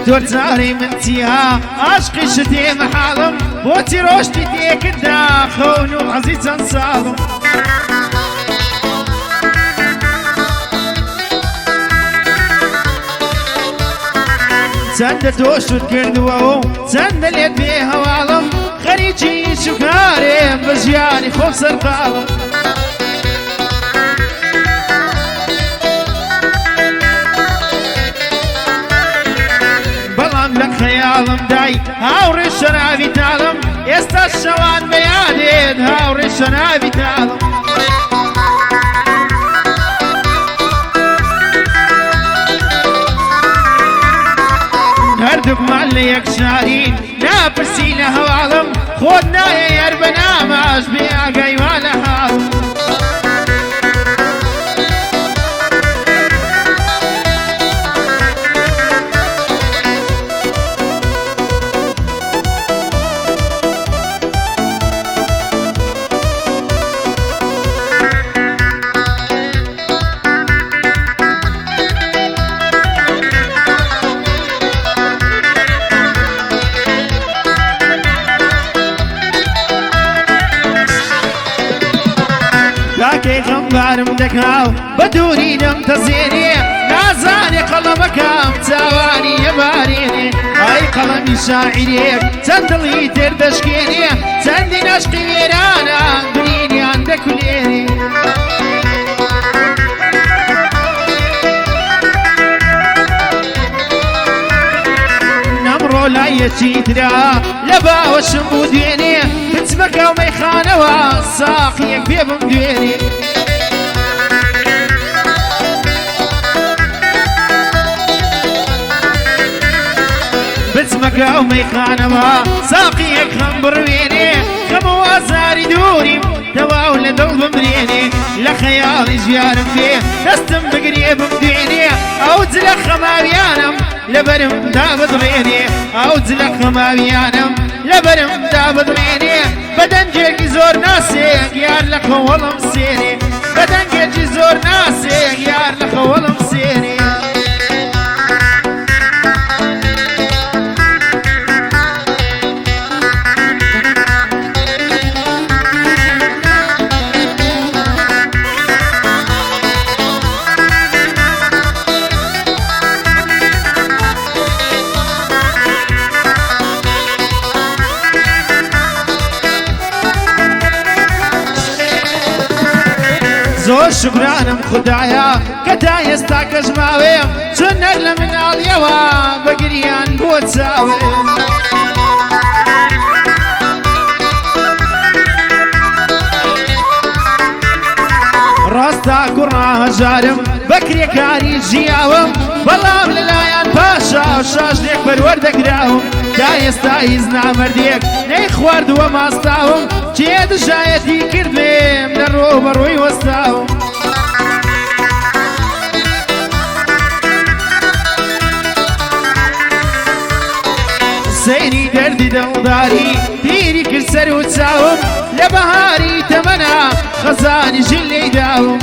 دكتور زاري من تيها عشقي شتي محالم بوتي روشتي تيك الدا خونو عزيزا صالم سند توش وتكردوه سند اليد بيها والم خريجي شكاري بزياني خوف سرقالم لك خيالم داي هاوري الشنابي تعلم يستا الشوان بيادين هاوري الشنابي تعلم هردب معليك شارين نابسينا هوالم خودنا يا يربنا ما اشبيع قيوانا هالم كي غمبارم دكاو بدوري نم تزيني نازاني قلبك تاواني يباريني اي قلمي شاعريك تندلي تردشكيني تندي نشقي ويرانا بريني عندك وليني نمرو لا يشيترا لبا وشموديني بتسمك وميخانة وصاقيك بيبم دويني بتسمك وميخانة وصاقيك خمبرويني خموازاري دوري دواو لدو بمريني لخيالي جيارم فيه نستم بقريب مديني او زلخ مابيانم لبرم دابد غيني او زلخ مابيانم لبرم دابد غيني بدن جيكي زور ناسي يار لك والله مسيني بدن جيكي زور ناسي يار لك والله مسيني زور شكرانم خدايا كتا يستاك جماويم سنر لمن اليوا بقريان بوت ساويم راستا قراها جارم بكري كاري جياوم بلام للايان باشا وشاش ليك بالوردك راهم دا يستايزنا مرديك نيخ ورد وما استاهم جيد جايتي كربيم للروح بروي وستاهم سيري دردي دلداري ديري كرسر وتساهم لبهاري تمنا خزاني جلي داهم